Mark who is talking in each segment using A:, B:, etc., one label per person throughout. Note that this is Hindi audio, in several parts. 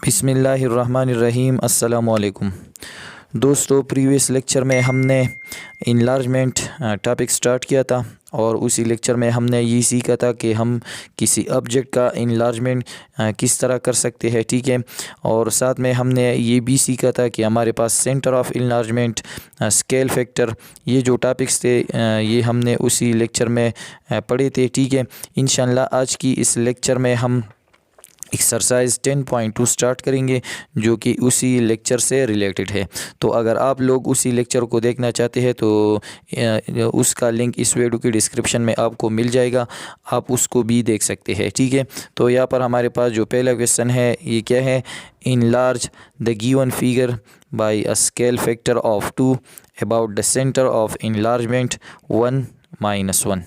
A: बिस्मिल्लाहिर्रहमानिर्रहीम। अस्सलामुअलैकुम दोस्तों, प्रीवियस लेक्चर में हमने इनलार्जमेंट टॉपिक स्टार्ट किया था और उसी लेक्चर में हमने ये सीखा था कि हम किसी ऑब्जेक्ट का इनलार्जमेंट किस तरह कर सकते हैं, ठीक है। और साथ में हमने ये भी सीखा था कि हमारे पास centre of enlargement, scale factor, ये जो टॉपिक्स थे ये हमने उसी लेक्चर में पढ़े थे, ठीक है। इंशाल्लाह आज की इस लेक्चर में हम एक्सरसाइज 10.2 स्टार्ट करेंगे जो कि उसी लेक्चर से रिलेटेड है। तो अगर आप लोग उसी लेक्चर को देखना चाहते हैं तो उसका लिंक इस वीडियो की डिस्क्रिप्शन में आपको मिल जाएगा, आप उसको भी देख सकते हैं, ठीक है। तो यहाँ पर हमारे पास जो पहला क्वेश्चन है ये क्या है, enlarge the given figure by a scale factor of 2 about the centre of enlargement 1 - 1।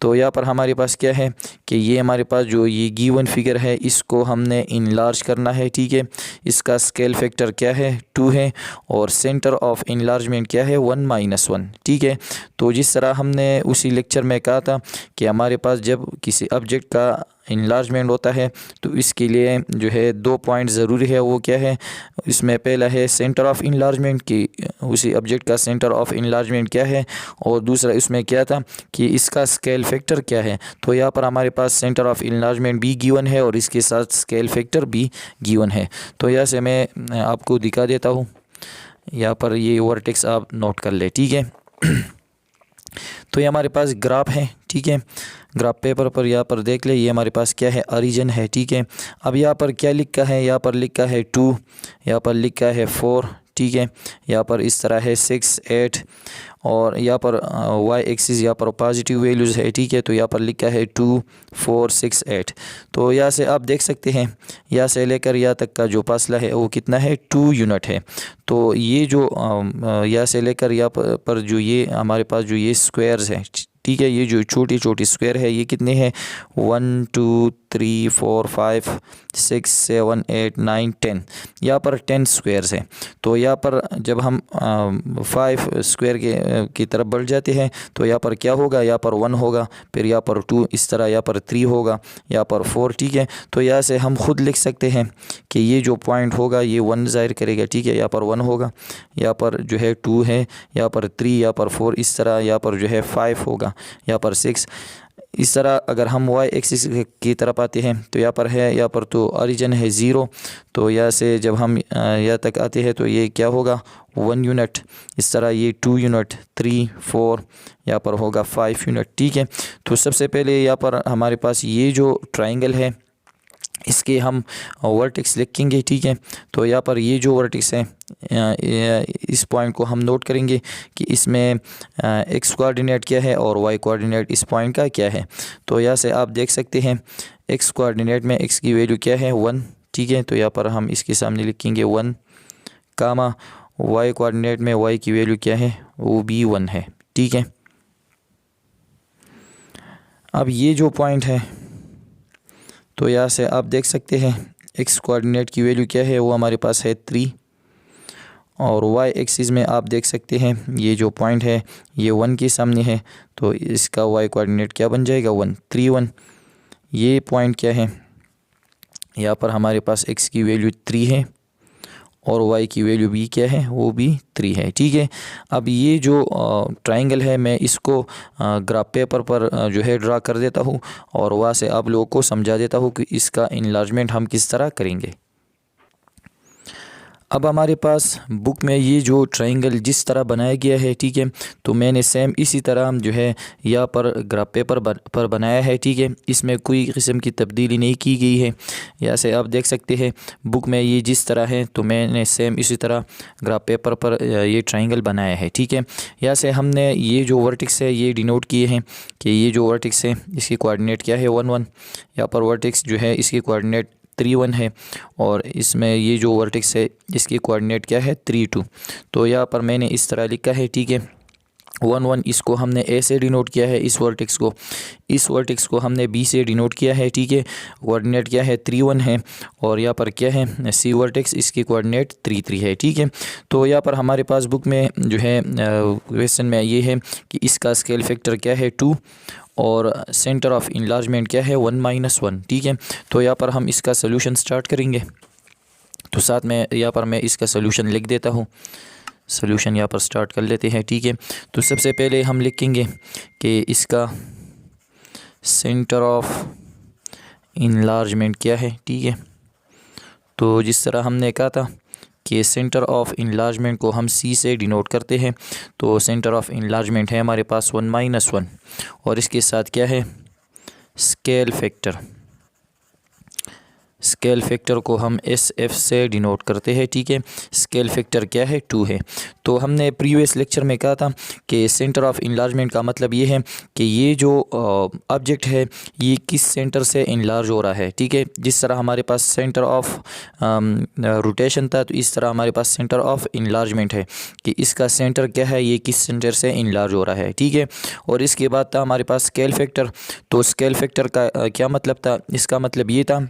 A: तो यहाँ पर हमारे पास क्या है कि ये हमारे पास जो ये गिवन फिगर है इसको हमने इनलार्ज करना है, ठीक है। इसका स्केल फैक्टर क्या है, 2 है, और सेंटर ऑफ इनलार्जमेंट क्या है, 1 - 1, ठीक है। तो जिस तरह हमने उसी लेक्चर में कहा था कि हमारे पास जब किसी ऑब्जेक्ट का इनलार्जमेंट होता है तो इसके लिए जो है 2 पॉइंट ज़रूरी है। वो क्या है, इसमें पहला है सेंटर ऑफ इनलार्जमेंट की उसी ऑब्जेक्ट का सेंटर ऑफ इनलार्जमेंट क्या है, और दूसरा इसमें क्या था कि इसका स्केल फैक्टर क्या है। तो यहाँ पर हमारे पास सेंटर ऑफ इनलार्जमेंट भी गिवन है और इसके साथ स्केल फैक्टर भी गिवन है। तो यहाँ से मैं आपको दिखा देता हूँ, यहाँ पर ये वर्टेक्स आप नोट कर ले, ठीक है। तो ये हमारे पास ग्राफ है, ठीक है। ग्राफ पेपर पर यहाँ पर देख ले, ये हमारे पास क्या है, ओरिजिन है, ठीक है। अब यहाँ पर क्या लिखा है, यहाँ पर लिखा है 2, यहाँ पर लिखा है 4, ठीक है। यहाँ पर इस तरह है 6, 8, और यहाँ पर वाई एक्सिस यहाँ पर पॉजिटिव वैल्यूज़ है, ठीक है। तो यहाँ पर लिखा है 2, 4, 6, 8। तो यहाँ से आप देख सकते हैं यहाँ से लेकर यहाँ तक का जो फासला है वो कितना है, 2 यूनिट है। तो ये जो यहाँ से लेकर यहाँ पर जो ये हमारे पास जो ये स्क्वायर्स हैं, ठीक है, ये जो छोटी छोटी स्क्वायर है ये कितने हैं, 1 2 3 4 5 6 7 8 9 10, यहाँ पर 10 स्क्वायर्स हैं। तो यहाँ पर जब हम 5 स्क्वायर की तरफ बढ़ जाते हैं तो यहाँ पर क्या होगा, यहाँ पर 1 होगा, फिर यहाँ पर 2, इस तरह यहाँ पर 3 होगा, यहाँ पर 4, ठीक है। तो यहाँ से हम खुद लिख सकते हैं कि ये जो पॉइंट होगा ये 1 ज़ाहिर करेगा, ठीक है। यहाँ पर 1 होगा, यहाँ पर जो है 2 है, यहाँ पर 3, यहाँ पर 4, इस तरह यहाँ पर जो है 5 होगा, यहाँ पर 6। इस तरह अगर हम वाई एक्सिस की तरफ आते हैं तो यहाँ पर है, यहाँ पर तो ओरिजिन है 0, तो यहाँ से जब हम यहाँ तक आते हैं तो ये क्या होगा, 1 यूनिट, इस तरह ये 2 यूनिट, 3, 4, यहाँ पर होगा 5 यूनिट, ठीक है। तो सबसे पहले यहाँ पर हमारे पास ये जो ट्राइंगल है इसके हम वर्टेक्स लिखेंगे, ठीक है। तो यहाँ पर ये जो वर्टेक्स है इस पॉइंट को हम नोट करेंगे कि इसमें एक्स कोऑर्डिनेट क्या है और वाई कोऑर्डिनेट इस पॉइंट का क्या है। तो यहाँ से आप देख सकते हैं एक्स कोऑर्डिनेट में एक्स की वैल्यू क्या है, 1, ठीक है। तो यहाँ पर हम इसके सामने लिखेंगे 1, कामा वाई कोऑर्डिनेट में वाई की वैल्यू क्या है, वो भी 1 है, ठीक है। अब ये जो पॉइंट है तो यहाँ से आप देख सकते हैं एक्स कोऑर्डिनेट की वैल्यू क्या है, वो हमारे पास है 3, और वाई एक्सिस में आप देख सकते हैं ये जो पॉइंट है ये 1 के सामने है, तो इसका वाई कोऑर्डिनेट क्या बन जाएगा, 1, 3, 1। ये पॉइंट क्या है, यहाँ पर हमारे पास एक्स की वैल्यू 3 है और वाई की वैल्यू भी क्या है, वो भी 3 है, ठीक है। अब ये जो ट्राइंगल है मैं इसको ग्राफ पेपर पर जो है ड्रा कर देता हूँ और वहाँ से आप लोगों को समझा देता हूँ कि इसका इनलार्जमेंट हम किस तरह करेंगे। अब हमारे पास बुक में ये जो ट्राइंगल जिस तरह बनाया गया है, ठीक है, तो मैंने सेम इसी तरह जो है यहाँ पर ग्राफ पेपर पर बनाया है, ठीक है। इसमें कोई किस्म की तब्दीली नहीं की गई है। यहाँ से आप देख सकते हैं बुक में ये जिस तरह है तो मैंने सेम इसी तरह ग्राफ पेपर पर ये ट्राइंगल बनाया है, ठीक है। यहाँ से हमने ये जो वर्टेक्स है ये डिनोट किए हैं कि ये जो वर्टेक्स है इसकी कोऑर्डिनेट क्या है, 1 1। यहाँ पर वर्टेक्स जो है इसकी कोऑर्डिनेट 3 1 है, और इसमें ये जो वर्टेक्स है इसकी कोऑर्डिनेट क्या है, 3 2। तो यहाँ पर मैंने इस तरह लिखा है, ठीक है। 1 1 इसको हमने ए से डिनोट किया है, इस वर्टेक्स को हमने बी से डिनोट किया है, ठीक है। कोऑर्डिनेट क्या है, 3 1 है, और यहाँ पर क्या है, सी वर्टेक्स, इसकी कोऑर्डिनेट 3 3 है, ठीक है। तो यहाँ पर हमारे पास बुक में जो है क्वेश्चन में ये है कि इसका स्केल फैक्टर क्या है, 2, और सेंटर ऑफ इनलार्जमेंट क्या है, 1 - 1, ठीक है। तो यहाँ पर हम इसका सोल्यूशन स्टार्ट करेंगे। तो साथ में यहाँ पर मैं इसका सोल्यूशन लिख देता हूँ। सोल्यूशन यहाँ पर स्टार्ट कर लेते हैं, ठीक है। तो सबसे पहले हम लिखेंगे कि इसका सेंटर ऑफ इनलार्जमेंट क्या है, ठीक है। तो जिस तरह हमने कहा था कि सेंटर ऑफ इनलार्जमेंट को हम सी से डिनोट करते हैं, तो सेंटर ऑफ इनलार्जमेंट है हमारे पास 1 - 1 और इसके साथ क्या है, स्केल फैक्टर। स्केल फैक्टर को हम एस एफ से डिनोट करते हैं, ठीक है। स्केल फैक्टर क्या है, 2 है। तो हमने प्रीवियस लेक्चर में कहा था कि सेंटर ऑफ इनलार्जमेंट का मतलब ये है कि ये जो ऑब्जेक्ट है ये किस सेंटर से इनलार्ज हो रहा है, ठीक है। जिस तरह हमारे पास सेंटर ऑफ रोटेशन था, तो इस तरह हमारे पास सेंटर ऑफ इनलार्जमेंट है कि इसका सेंटर क्या है, ये किस सेंटर से इनलार्ज हो रहा है, ठीक है। और इसके बाद था हमारे पास स्केल फैक्टर। तो स्केल फैक्टर का क्या मतलब था, इसका मतलब ये था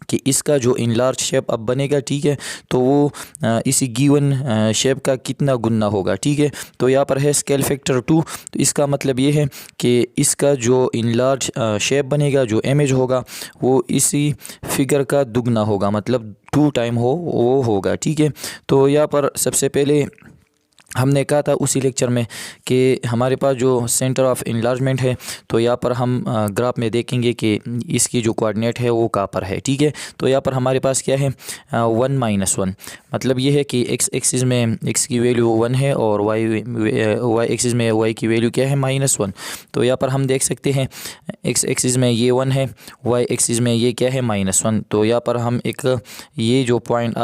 A: कि इसका जो इनलार्ज शेप अब बनेगा, ठीक है, तो वो इसी गिवन शेप का कितना गुना होगा, ठीक है। तो यहाँ पर है स्केल फैक्टर 2। तो इसका मतलब ये है कि इसका जो इनलार्ज शेप बनेगा, जो इमेज होगा, वो इसी फिगर का दुगना होगा, मतलब 2 टाइम वो होगा, ठीक है। तो यहाँ पर सबसे पहले हमने कहा था उसी लेक्चर में कि हमारे पास जो सेंटर ऑफ इनलार्जमेंट है, तो यहाँ पर हम ग्राफ में देखेंगे कि इसकी जो कोऑर्डिनेट है वो कहाँ पर है, ठीक है। तो यहाँ पर हमारे पास क्या है, 1 - 1, मतलब ये है कि एक्स एक्सिस में एक्स की वैल्यू 1 है और वाई एक्सिस में वाई की वैल्यू क्या है, -1। तो यहाँ पर हम देख सकते हैं एक्स एक्सिस में ये 1 है, वाई एक्सिस में ये क्या है, -1। तो यहाँ पर हम एक ये जो पॉइंट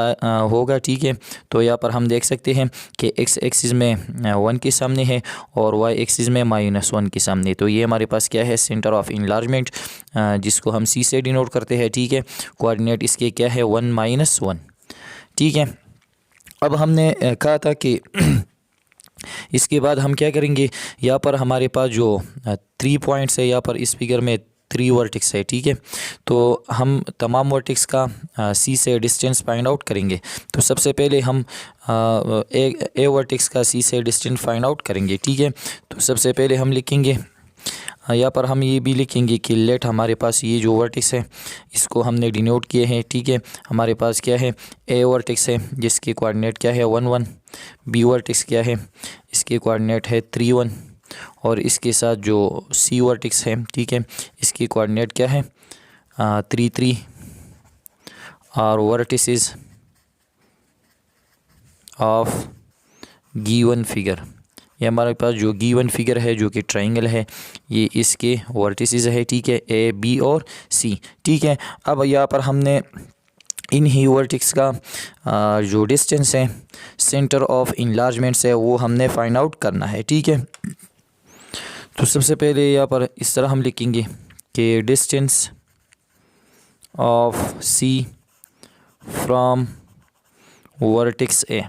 A: होगा, ठीक है। तो यहाँ पर हम देख सकते हैं कि एक्स एक्सिस में 1 के सामने है और वाई एक्सिस में -1 के सामने। तो ये हमारे पास क्या है, सेंटर ऑफ इनलार्जमेंट, जिसको हम सी से डिनोट करते हैं, ठीक है। कोऑर्डिनेट इसके क्या है, 1 - 1, ठीक है। अब हमने कहा था कि इसके बाद हम क्या करेंगे, यहाँ पर हमारे पास जो 3 पॉइंट्स है, यहाँ पर इस फिगर में 3 वर्टेक्स है, ठीक है। तो हम तमाम वर्टेक्स का सी से डिस्टेंस फाइंड आउट करेंगे। तो सबसे पहले हम ए वर्टेक्स का सी से डिस्टेंस फाइंड आउट करेंगे, ठीक है। तो सबसे पहले हम लिखेंगे, यहाँ पर हम ये भी लिखेंगे कि लेट हमारे पास ये जो वर्टेक्स है इसको हमने डिनोट किए हैं, ठीक है। हमारे पास क्या है, ए वर्टेक्स है जिसकी कोऑर्डिनेट क्या है, 1 1। बी वर्टेक्स क्या है, इसकी कोऑर्डिनेट है 3 1। और इसके साथ जो सी वर्टेक्स है, ठीक है, इसकी कोऑर्डिनेट क्या है, 3 3। और वर्टिसेस ऑफ गिवन फिगर, ये हमारे पास जो गिवन फिगर है जो कि ट्रायंगल है, ये इसके वर्टिसेस है, ठीक है, ए बी और सी, ठीक है। अब यहाँ पर हमने इन ही वर्टेक्स का जो डिस्टेंस है सेंटर ऑफ इनलार्जमेंट से वो हमने फाइंड आउट करना है, ठीक है। तो सबसे पहले यहाँ पर इस तरह हम लिखेंगे कि distance of C from vertex A,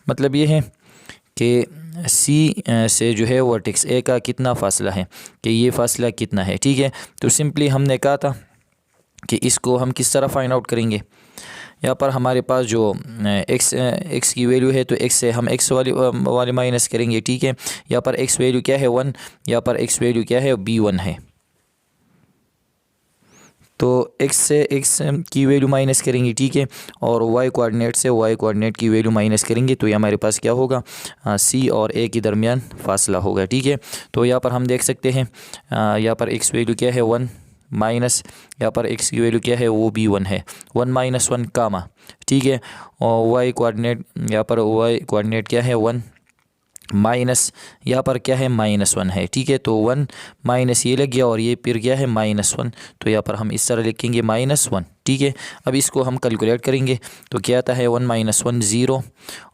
A: मतलब ये है कि सी से जो है वर्टेक्स ए का कितना फ़ासला है, कि ये फ़ासला कितना है, ठीक है। तो सिंपली हमने कहा था कि इसको हम किस तरह फाइंड आउट करेंगे। यहाँ पर हमारे पास जो एक्स की वैल्यू है, तो एक्स से हम एक्स वाले माइनस करेंगे, ठीक है। यहाँ पर एक्स वैल्यू क्या है, 1। यहाँ पर एक्स वैल्यू क्या है, b1 है। तो x से x की वैल्यू माइनस करेंगे, ठीक है। और y कोऑर्डिनेट से y कोऑर्डिनेट की वैल्यू माइनस करेंगे, तो ये हमारे पास क्या होगा, c और a के दरमियान फासला होगा, ठीक है। तो यहाँ पर हम देख सकते हैं यहाँ पर x वैल्यू क्या है, 1 माइनस यहाँ पर x की वैल्यू क्या है, वो b1 है, 1 - 1 कामा, ठीक है। और y कोऑर्डिनेट, यहाँ पर y कोऑर्डिनेट क्या है, 1 माइनस यहाँ पर क्या है, -1 है, ठीक है। तो 1 माइनस ये लग गया और ये फिर क्या है, -1। तो यहाँ पर हम इस तरह लिखेंगे -1, ठीक है। अब इसको हम कैलकुलेट करेंगे, तो क्या आता है, 1 - 1 0,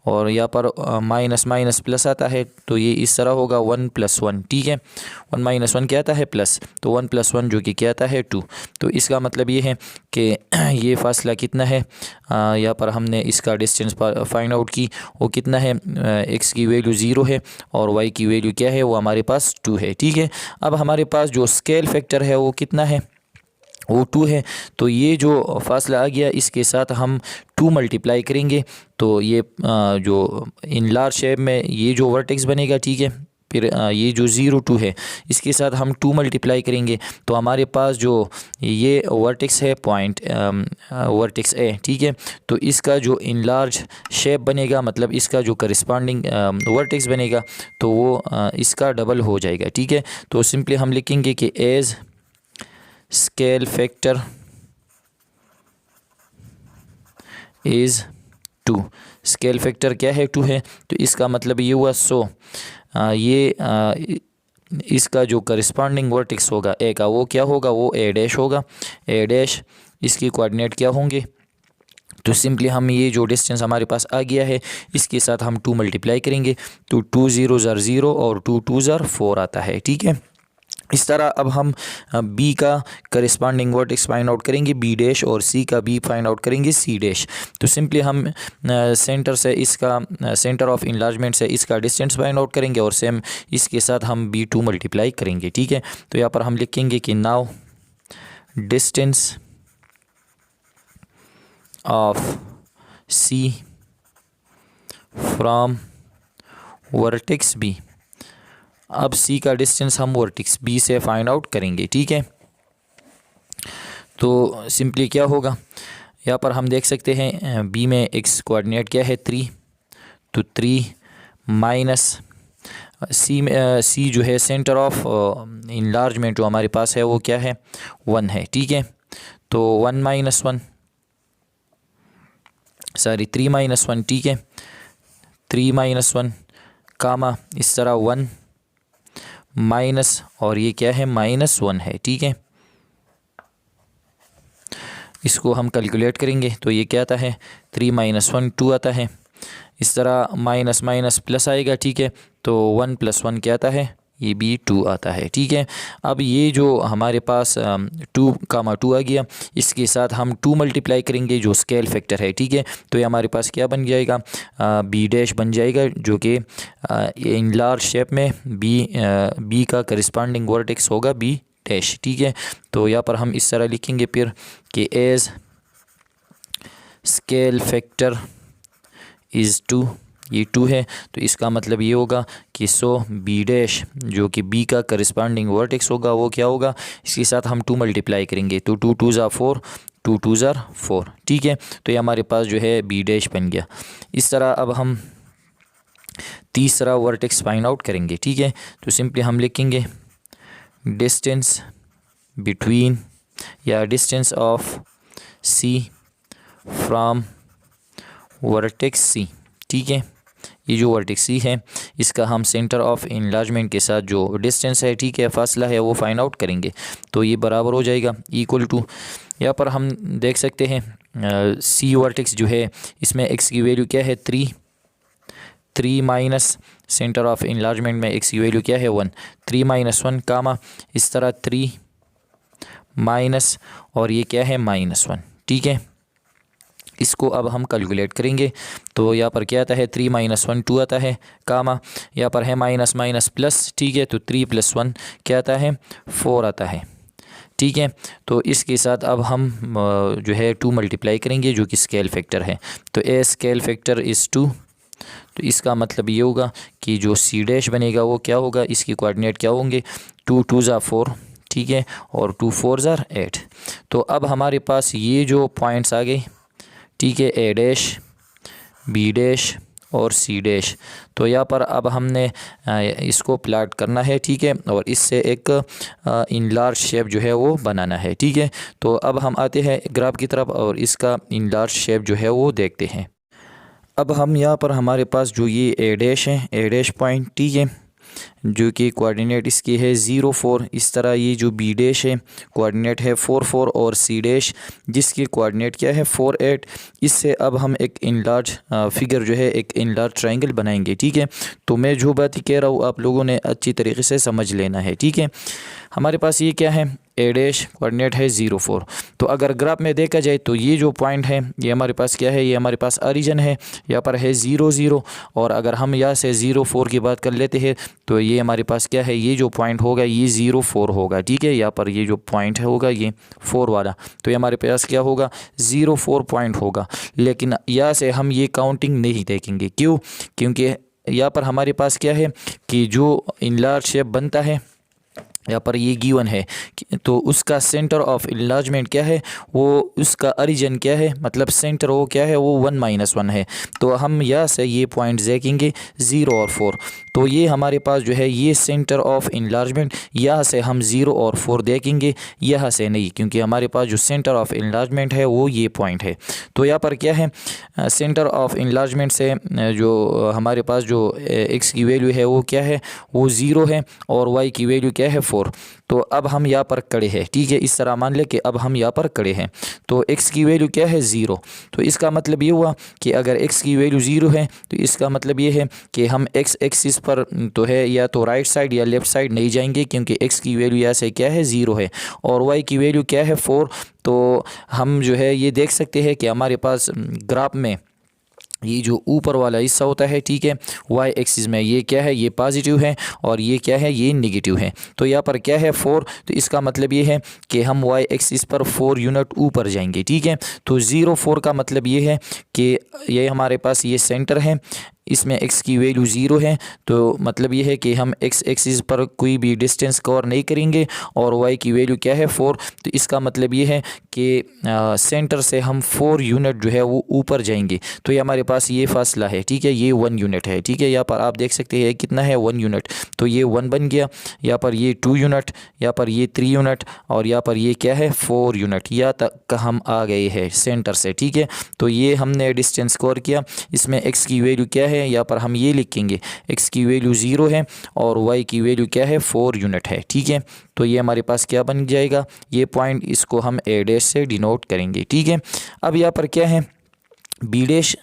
A: और यहाँ पर माइनस माइनस प्लस आता है, तो ये इस तरह होगा 1 + 1, ठीक है। 1 - 1 क्या आता है, प्लस, तो 1 + 1 जो कि क्या आता है, 2। तो इसका मतलब ये है कि ये फासला कितना है, यहाँ पर हमने इसका डिस्टेंस फाइंड आउट की, वो कितना है, एक्स की वैल्यू 0 है और वाई की वैल्यू क्या है, वो हमारे पास 2 है, ठीक है। अब हमारे पास जो स्केल फैक्टर है वो कितना है, वो 2 है। तो ये जो फासला आ गया इसके साथ हम 2 मल्टीप्लाई करेंगे, तो ये जो इन लार्ज शेप में ये जो वर्टेक्स बनेगा, ठीक है, फिर ये जो 0 2 है इसके साथ हम 2 मल्टीप्लाई करेंगे तो हमारे पास जो ये वर्टेक्स है पॉइंट वर्टेक्स ए, ठीक है। तो इसका जो इनलार्ज शेप बनेगा, मतलब इसका जो करस्पॉन्डिंग वर्टेक्स बनेगा तो वो इसका डबल हो जाएगा, ठीक है। तो सिंपली हम लिखेंगे कि as scale factor is 2, scale factor क्या है 2 है, तो इसका मतलब ये हुआ इसका जो करस्पॉन्डिंग वर्टेक्स होगा ए का वो क्या होगा, वो ए डैश होगा। ए डैश इसकी कोऑर्डिनेट क्या होंगे, तो सिंपली हम ये जो डिस्टेंस हमारे पास आ गया है इसके साथ हम 2 मल्टीप्लाई करेंगे तो 2 0 0 और 2 2 4 आता है, ठीक है। इस तरह अब हम बी का करस्पॉन्डिंग वर्टेक्स फाइंड आउट करेंगे बी डैश और सी का बी फाइंड आउट करेंगे सी डैश। तो सिंपली हम सेंटर से इसका सेंटर ऑफ इनलार्जमेंट से इसका डिस्टेंस फाइंड आउट करेंगे और सेम इसके साथ हम B2 मल्टीप्लाई करेंगे, ठीक है। तो यहाँ पर हम लिखेंगे कि now distance of C from vertex B. अब सी का डिस्टेंस हम वर्टेक्स बी से फाइंड आउट करेंगे, ठीक है। तो सिंपली क्या होगा, यहाँ पर हम देख सकते हैं बी में एक्स कोऑर्डिनेट क्या है 3, तो 3 माइनस सी में सी जो है सेंटर ऑफ इनलार्जमेंट जो हमारे पास है वो क्या है 1 है, ठीक है। तो 1 माइनस 1 सॉरी 3 माइनस 1, ठीक है। 3 माइनस 1 कामा इस तरह 1 माइनस और ये क्या है -1 है, ठीक है। इसको हम कैलकुलेट करेंगे तो ये क्या आता है 3 माइनस 1 2 आता है। इस तरह माइनस माइनस प्लस आएगा, ठीक है। तो 1 + 1 क्या आता है, ये भी 2 आता है, ठीक है। अब ये जो हमारे पास 2 कामा 2 आ गया इसके साथ हम 2 मल्टीप्लाई करेंगे जो स्केल फैक्टर है, ठीक है। तो ये हमारे पास क्या बन जाएगा बी डैश बन जाएगा जो कि इन लार्ज शेप में बी का करस्पॉन्डिंग वर्टेक्स होगा बी डैश, ठीक है। तो यहाँ पर हम इस तरह लिखेंगे फिर कि एज स्केल फैक्टर इज़ 2, ये 2 है तो इसका मतलब ये होगा कि बी डैश जो कि बी का करस्पॉन्डिंग वर्टेक्स होगा वो क्या होगा, इसके साथ हम 2 मल्टीप्लाई करेंगे तो 2 2 4 2 2 4, ठीक है। तो ये हमारे पास जो है बी डैश बन गया। इस तरह अब हम तीसरा वर्टेक्स फाइंड आउट करेंगे, ठीक है। तो सिंपली हम लिखेंगे डिस्टेंस बिटवीन या distance of C from vertex C, ठीक है। ये जो वर्टेक्स सी है इसका हम सेंटर ऑफ इनलार्जमेंट के साथ जो डिस्टेंस है, ठीक है, फासला है वो फाइंड आउट करेंगे तो ये बराबर हो जाएगा इक्वल टू, यहाँ पर हम देख सकते हैं सी वर्टेक्स जो है इसमें एक्स की वैल्यू क्या है 3 माइनस सेंटर ऑफ इनलार्जमेंट में एक्स की वैल्यू क्या है 1, 3 माइनस 1 कामा इस तरह 3 माइनस और ये क्या है -1, ठीक है। इसको अब हम कैलकुलेट करेंगे तो यहाँ पर क्या आता है 3 - 1 2 आता है कामा यहाँ पर है माइनस माइनस प्लस, ठीक है। तो 3 + 1 क्या आता है 4 आता है, ठीक है। तो इसके साथ अब हम जो है 2 मल्टीप्लाई करेंगे जो कि स्केल फैक्टर है। तो ए स्केल फैक्टर इज़ 2, तो इसका मतलब ये होगा कि जो सी डैश बनेगा वो क्या होगा, इसकी कोऑर्डिनेट क्या होंगे 2 2 4, ठीक है, और 2 4 8। तो अब हमारे पास ये जो पॉइंट्स आ गए, ठीक है, ए डैश बी डैश और सी डैश। तो यहाँ पर अब हमने इसको प्लाट करना है, ठीक है, और इससे एक इनलार्ज शेप जो है वो बनाना है, ठीक है। तो अब हम आते हैं ग्राफ की तरफ और इसका इनलार्ज शेप जो है वो देखते हैं। अब हम यहाँ पर हमारे पास जो ये ए डैश है, ए डैश पॉइंट, ठीक है, जो कि कोऑर्डिनेट इसकी है 0 4। इस तरह ये जो बी डैश है कोऑर्डिनेट है 4 4 और सी डैश जिसकी कोऑर्डिनेट क्या है 4 8। इससे अब हम एक इनलार्ज फिगर जो है एक इनलार्ज ट्रायंगल बनाएंगे, ठीक है। तो मैं जो बात कह रहा हूँ आप लोगों ने अच्छी तरीके से समझ लेना है, ठीक है। हमारे पास ये क्या है ए डैश कोऑर्डिनेट है 0 4। तो अगर ग्राफ में देखा जाए तो ये जो पॉइंट है ये हमारे पास क्या है, ये हमारे पास ओरिजिन है, यहाँ पर है 0 0। और अगर हम यहाँ से 0 4 की बात कर लेते हैं तो ये हमारे पास क्या है, ये जो पॉइंट होगा ये 0 4 होगा, ठीक है। यहाँ पर ये जो पॉइंट होगा ये 4 वाला, तो ये हमारे पास क्या होगा 0 4 पॉइंट होगा। लेकिन यहाँ से हम ये काउंटिंग नहीं देखेंगे, क्यों, क्योंकि यहाँ पर हमारे पास क्या है कि जो इनलार्ज शेप बनता है, यहाँ पर ये गिवन है तो उसका सेंटर ऑफ इनलार्जमेंट क्या है, वो उसका ओरिजिन क्या है, मतलब सेंटर वो क्या है, वो 1-1 है। तो हम यहाँ से ये पॉइंट देखेंगे 0 और 4। तो ये हमारे पास जो है ये सेंटर ऑफ इनलार्जमेंट, यहाँ से हम 0 और 4 देखेंगे, यहाँ से नहीं, क्योंकि हमारे पास जो सेंटर ऑफ इनलार्जमेंट है वो ये पॉइंट है। तो यहाँ पर क्या है, सेंटर ऑफ इनलार्जमेंट से जो हमारे पास जो x की वैल्यू है वो क्या है, वो 0 है और y की वैल्यू क्या है 4। तो अब हम यहाँ पर खड़े हैं, ठीक है, इस तरह मान ले कि अब हम यहाँ पर खड़े हैं। तो x की वैल्यू क्या है 0। तो इसका मतलब ये हुआ कि अगर x की वैल्यू 0 है तो इसका मतलब ये है कि हम x एक्सिस पर तो है या तो राइट साइड या लेफ़्ट साइड नहीं जाएंगे, क्योंकि x की वैल्यू यहाँ से क्या है 0 है और y की वैल्यू क्या है 4। तो हम जो है ये देख सकते हैं कि हमारे पास ग्राफ में ये जो ऊपर वाला हिस्सा होता है, ठीक है, वाई एक्सिस में ये क्या है, ये पॉजिटिव है और ये क्या है, ये नेगेटिव है। तो यहाँ पर क्या है 4, तो इसका मतलब ये है कि हम वाई एक्सिस पर 4 यूनिट ऊपर जाएंगे, ठीक है। तो 0 4 का मतलब ये है कि ये हमारे पास ये सेंटर है, इसमें x की वैल्यू 0 है, तो मतलब ये है कि हम x एक्सिस पर कोई भी डिस्टेंस कवर नहीं करेंगे और y की वैल्यू क्या है 4। तो इसका मतलब ये है कि सेंटर से हम 4 यूनिट जो है वो ऊपर जाएंगे। तो ये हमारे पास ये फासला है, ठीक है, ये 1 यूनिट है, ठीक है। यहाँ पर आप देख सकते हैं कितना है 1 यूनिट, तो ये 1 बन गया। यहाँ पर ये 2 यूनिट, यहाँ पर ये 3 यूनिट और यहाँ पर ये क्या है 4 यूनिट। यहाँ तक हम आ गए हैं सेंटर से, ठीक है। तो ये हमने डिस्टेंस कवर किया। इसमें x की वैल्यू क्या है, यहाँ पर हम ये लिखेंगे x की वैल्यू 0 है और y की वैल्यू क्या है 4 यूनिट है, ठीक है। तो ये हमारे पास क्या बन जाएगा, ये पॉइंट, इसको हम a डैश से डिनोट करेंगे, ठीक है। अब यहाँ पर क्या है बी डैश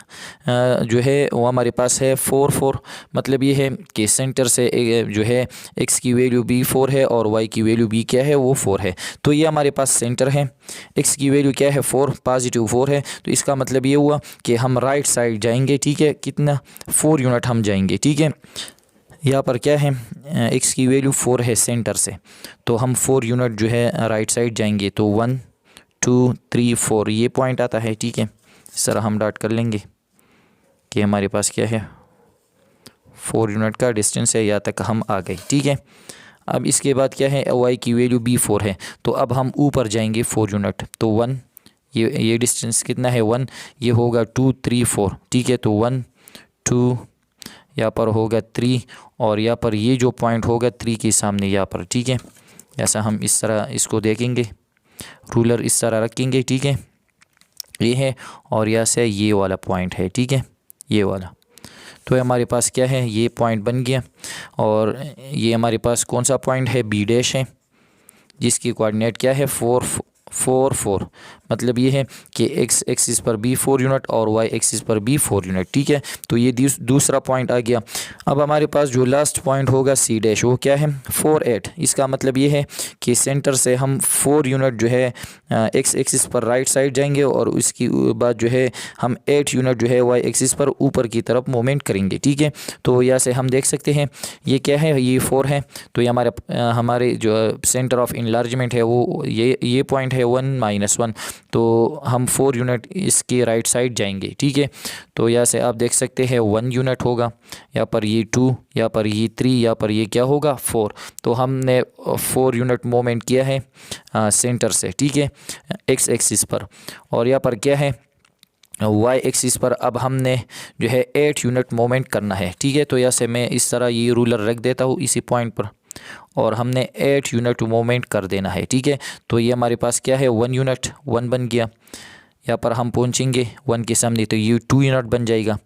A: जो है वो हमारे पास है 4 4, मतलब ये है कि सेंटर से जो है x की वैल्यू भी 4 है और y की वैल्यू भी क्या है वो 4 है। तो ये हमारे पास सेंटर है, x की वैल्यू क्या है 4, पॉजिटिव 4 है। तो इसका मतलब ये हुआ कि हम राइट साइड जाएंगे, ठीक है, कितना 4 यूनिट हम जाएंगे, ठीक है। यहाँ पर क्या है x की वैल्यू 4 है सेंटर से, तो हम 4 यूनिट जो है राइट साइड जाएंगे। तो 1 2 3 4 ये पॉइंट आता है, ठीक है। इस तरह हम डॉट कर लेंगे कि हमारे पास क्या है 4 यूनिट का डिस्टेंस है, यहाँ तक हम आ गए, ठीक है। अब इसके बाद क्या है y की वैल्यू भी 4 है, तो अब हम ऊपर जाएंगे 4 यूनिट। तो 1, ये डिस्टेंस कितना है 1, ये होगा 2 3 4, ठीक है। तो 1 2 यहाँ पर होगा 3 और यहाँ पर ये जो पॉइंट होगा 3 के सामने यहाँ पर, ठीक है। ऐसा हम इस तरह इसको देखेंगे, रूलर इस तरह रखेंगे, ठीक है, ये है और यहाँ से ये वाला पॉइंट है, ठीक है, ये वाला। तो हमारे पास क्या है ये पॉइंट बन गया और ये हमारे पास कौन सा पॉइंट है बी डैश है, जिसकी कोऑर्डिनेट क्या है 4 4 4, मतलब ये है कि x एक्सिस पर भी 4 यूनिट और y एक्सिस पर भी 4 यूनिट, ठीक है। तो ये दूसरा पॉइंट आ गया। अब हमारे पास जो लास्ट पॉइंट होगा सी डैश, वो क्या है 4 8। इसका मतलब ये है कि सेंटर से हम 4 यूनिट जो है x एक्सिस पर राइट साइड जाएंगे और उसकी बाद जो है हम 8 यूनिट जो है y एक्सिस पर ऊपर की तरफ मूवमेंट करेंगे, ठीक है। तो यहाँ से हम देख सकते हैं ये क्या है, ये 4 है। तो ये हमारे जो सेंटर ऑफ इनलार्जमेंट है वो ये पॉइंट है 1-1, तो हम 4 यूनिट इसके राइट साइड जाएंगे, ठीक है। तो यहाँ से आप देख सकते हैं 1 यूनिट होगा, यहाँ पर ये 2, यहाँ पर ये 3, यहाँ पर ये क्या होगा 4। तो हमने 4 यूनिट मूवमेंट किया है सेंटर से, ठीक है, x एक्सिस पर। और यहाँ पर क्या है y एक्सिस पर अब हमने जो है 8 यूनिट मूवमेंट करना है, ठीक है। तो यहाँ से मैं इस तरह ये रूलर रख देता हूँ इसी पॉइंट पर और हमने 8 यूनिट मूवमेंट कर देना है, ठीक है। तो ये हमारे पास क्या है 1 यूनिट 1 बन गया। यहाँ पर हम पहुँचेंगे 1 के सामने तो ये 2 यूनिट बन जाएगा।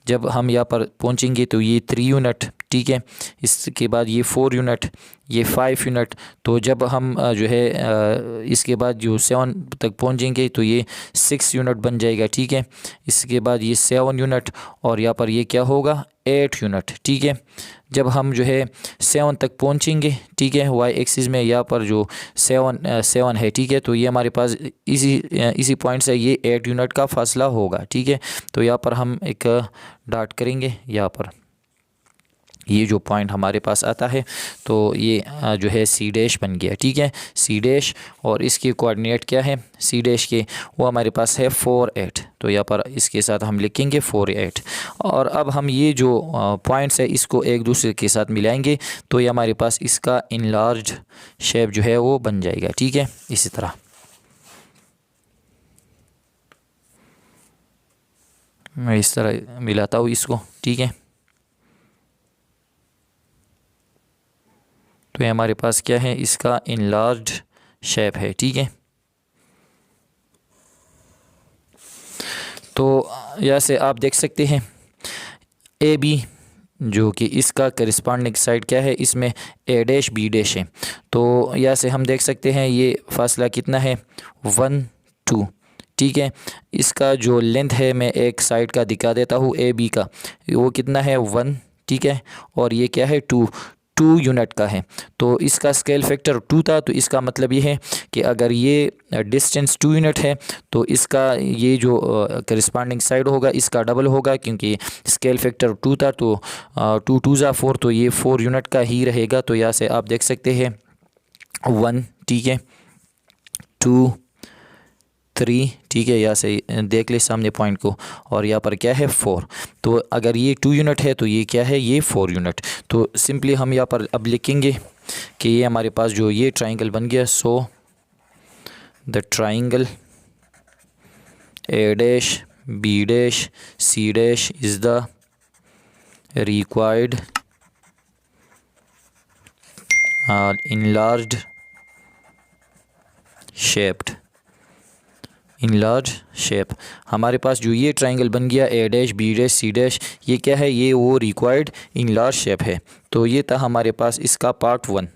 A: जब हम यहाँ पर पहुँचेंगे तो ये 3 यूनिट, ठीक है। इसके बाद ये 4 यूनिट, ये 5 यूनिट। तो जब हम जो है इसके बाद जो 7 तक पहुँचेंगे तो ये 6 यूनिट बन जाएगा, ठीक है। इसके बाद ये 7 यूनिट और यहाँ पर ये क्या होगा 8 यूनिट, ठीक है। जब हम जो है 7 तक पहुँचेंगे, ठीक है, y एक्सिस में यहाँ पर जो 7 है, ठीक है। तो ये हमारे पास इसी पॉइंट से ये 8 यूनिट का फासला होगा, ठीक है। तो यहाँ पर हम एक डॉट करेंगे यहाँ पर, ये जो पॉइंट हमारे पास आता है तो ये जो है सी डैश बन गया। ठीक है, सी डैश, और इसके कोऑर्डिनेट क्या है सी डैश के, वो हमारे पास है 4 8। तो यहाँ पर इसके साथ हम लिखेंगे 4 8। और अब हम ये जो पॉइंट्स है इसको एक दूसरे के साथ मिलाएंगे तो ये हमारे पास इसका इनलार्ज शेप जो है वो बन जाएगा। ठीक है, इसी तरह मैं इस तरह मिलाता हूँ इसको। ठीक है, तो ये हमारे पास क्या है, इसका इनलार्ज शेप है। ठीक है, तो यहाँ से आप देख सकते हैं ए बी जो कि इसका करिस्पॉन्डिंग साइड क्या है, इसमें ए डैश बी डैश है। तो यहाँ से हम देख सकते हैं ये फासला कितना है 1 2। ठीक है, इसका जो लेंथ है मैं एक साइड का दिखा देता हूँ ए बी का, वो कितना है 1। ठीक है, और ये क्या है 2 यूनिट का है। तो इसका स्केल फैक्टर 2 था, तो इसका मतलब ये है कि अगर ये डिस्टेंस 2 यूनिट है तो इसका ये जो करिस्पॉन्डिंग साइड होगा इसका डबल होगा, क्योंकि स्केल फैक्टर 2 था। तो 2 2 ज़ा 4, तो ये 4 यूनिट का ही रहेगा। तो यहाँ से आप देख सकते हैं 1, ठीक है, 2 3, ठीक है, यहाँ से देख ले सामने पॉइंट को, और यहाँ पर क्या है 4। तो अगर ये 2 यूनिट है तो ये क्या है, ये 4 यूनिट। तो सिंपली हम यहाँ पर अब लिखेंगे कि ये हमारे पास जो ये ट्राइंगल बन गया। So the triangle A dash B dash C dash is the required enlarged shaped enlarge shape. हमारे पास जो ये ट्राइंगल बन गया A dash B dash C dash, ये क्या है, ये वो रिक्वायर्ड इनलार्ज शेप है। तो ये था हमारे पास इसका पार्ट 1।